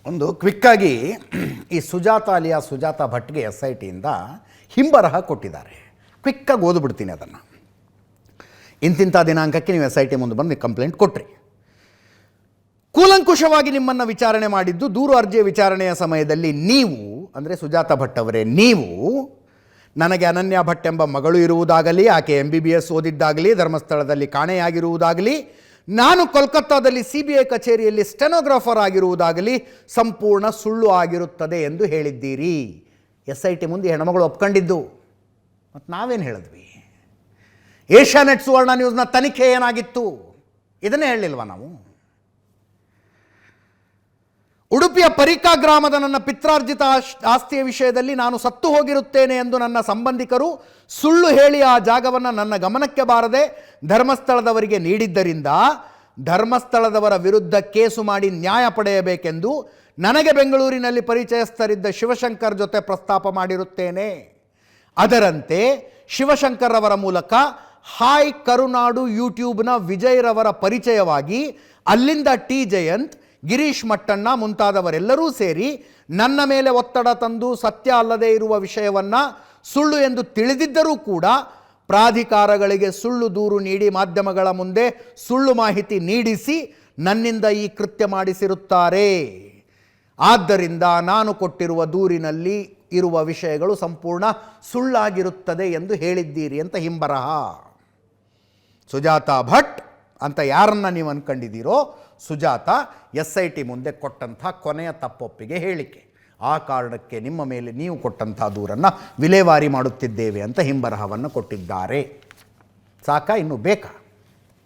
ಒಂದು ಕ್ವಿಕ್ಕಾಗಿ ಈ ಸುಜಾತ ಅಲಿಯಾ ಸುಜಾತ ಭಟ್ಗೆ SITಯಿಂದ ಹಿಂಬರಹ ಕೊಟ್ಟಿದ್ದಾರೆ. ಕ್ವಿಕ್ಕಾಗಿ ಓದ್ಬಿಡ್ತೀನಿ ಅದನ್ನು. ಇಂತಿಂಥ ದಿನಾಂಕಕ್ಕೆ ನೀವು SIT ಮುಂದೆ ಬಂದು ಕಂಪ್ಲೇಂಟ್ ಕೊಟ್ರಿ. ಕೂಲಂಕುಷವಾಗಿ ನಿಮ್ಮನ್ನು ವಿಚಾರಣೆ ಮಾಡಿದ್ದು ದೂರು ಅರ್ಜಿಯ ವಿಚಾರಣೆಯ ಸಮಯದಲ್ಲಿ ನೀವು ಅಂದರೆ ಸುಜಾತ ಭಟ್ ಅವರೇ, ನೀವು ನನಗೆ ಅನನ್ಯ ಭಟ್ ಎಂಬ ಮಗಳು ಇರುವುದಾಗಲಿ, ಆಕೆ MBBS ಓದಿದ್ದಾಗಲಿ, ಧರ್ಮಸ್ಥಳದಲ್ಲಿ ಕಾಣೆಯಾಗಿರುವುದಾಗಲಿ, ನಾನು ಕೋಲ್ಕತ್ತಾದಲ್ಲಿ CBI ಕಚೇರಿಯಲ್ಲಿ ಸ್ಟೆನೋಗ್ರಾಫರ್ ಆಗಿರುವುದಾಗಲಿ ಸಂಪೂರ್ಣ ಸುಳ್ಳು ಆಗಿರುತ್ತದೆ ಎಂದು ಹೇಳಿದ್ದೀರಿ. SIT ಮುಂದೆ ಹೆಣ್ಮಗಳು ಒಪ್ಕೊಂಡಿದ್ದು. ಮತ್ತು ನಾವೇನು ಹೇಳಿದ್ವಿ? ಏಷ್ಯಾನೆಟ್ ಸುವರ್ಣ ನ್ಯೂಸ್ನ ತನಿಖೆ ಏನಾಗಿತ್ತು ಇದನ್ನೇ ಹೇಳಲಿಲ್ವ ನಾವು? ಉಡುಪಿಯ ಪರಿಕಾ ಗ್ರಾಮದ ನನ್ನ ಪಿತ್ರಾರ್ಜಿತ ಆಸ್ತಿಯ ವಿಷಯದಲ್ಲಿ ನಾನು ಸತ್ತು ಹೋಗಿರುತ್ತೇನೆ ಎಂದು ನನ್ನ ಸಂಬಂಧಿಕರು ಸುಳ್ಳು ಹೇಳಿ ಆ ಜಾಗವನ್ನು ನನ್ನ ಗಮನಕ್ಕೆ ಬಾರದೆ ಧರ್ಮಸ್ಥಳದವರಿಗೆ ನೀಡಿದ್ದರಿಂದ ಧರ್ಮಸ್ಥಳದವರ ವಿರುದ್ಧ ಕೇಸು ಮಾಡಿ ನ್ಯಾಯ ಪಡೆಯಬೇಕೆಂದು ನನಗೆ ಬೆಂಗಳೂರಿನಲ್ಲಿ ಪರಿಚಯಸ್ಥರಿದ್ದ ಶಿವಶಂಕರ್ ಜೊತೆ ಪ್ರಸ್ತಾಪ ಮಾಡಿರುತ್ತೇನೆ. ಅದರಂತೆ ಶಿವಶಂಕರ್ ಅವರ ಮೂಲಕ ಹಾಯ್ ಕರುನಾಡು ಯೂಟ್ಯೂಬ್ನ ವಿಜಯ್ರವರ ಪರಿಚಯವಾಗಿ ಅಲ್ಲಿಂದ ಟಿ ಜಯಂತ್, ಗಿರೀಶ್ ಮಟ್ಟಣ್ಣ ಮುಂತಾದವರೆಲ್ಲರೂ ಸೇರಿ ನನ್ನ ಮೇಲೆ ಒತ್ತಡ ತಂದು ಸತ್ಯ ಅಲ್ಲದೇ ಇರುವ ವಿಷಯವನ್ನು ಸುಳ್ಳು ಎಂದು ತಿಳಿದಿದ್ದರೂ ಕೂಡ ಪ್ರಾಧಿಕಾರಗಳಿಗೆ ಸುಳ್ಳು ದೂರು ನೀಡಿ ಮಾಧ್ಯಮಗಳ ಮುಂದೆ ಸುಳ್ಳು ಮಾಹಿತಿ ನೀಡಿಸಿ ನನ್ನಿಂದ ಈ ಕೃತ್ಯ ಮಾಡಿಸಿರುತ್ತಾರೆ. ಆದ್ದರಿಂದ ನಾನು ಕೊಟ್ಟಿರುವ ದೂರಿನಲ್ಲಿ ಇರುವ ವಿಷಯಗಳು ಸಂಪೂರ್ಣ ಸುಳ್ಳಾಗಿರುತ್ತದೆ ಎಂದು ಹೇಳಿದ್ದೀರಿ ಅಂತ ಹಿಂಬರಹ. ಸುಜಾತ ಭಟ್ ಅಂತ ಯಾರನ್ನ ನೀವು ಅಂದ್ಕೊಂಡಿದ್ದೀರೋ ಸುಜಾತ SIT ಮುಂದೆ ಕೊಟ್ಟಂಥ ಕೊನೆಯ ತಪ್ಪೊಪ್ಪಿಗೆ ಹೇಳಿಕೆ. ಆ ಕಾರಣಕ್ಕೆ ನಿಮ್ಮ ಮೇಲೆ ನೀವು ಕೊಟ್ಟಂಥ ದೂರನ್ನು ವಿಲೇವಾರಿ ಮಾಡುತ್ತಿದ್ದೇವೆ ಅಂತ ಹಿಂಬರಹವನ್ನು ಕೊಟ್ಟಿದ್ದಾರೆ. ಸಾಕಾ? ಇನ್ನೂ ಬೇಕಾ?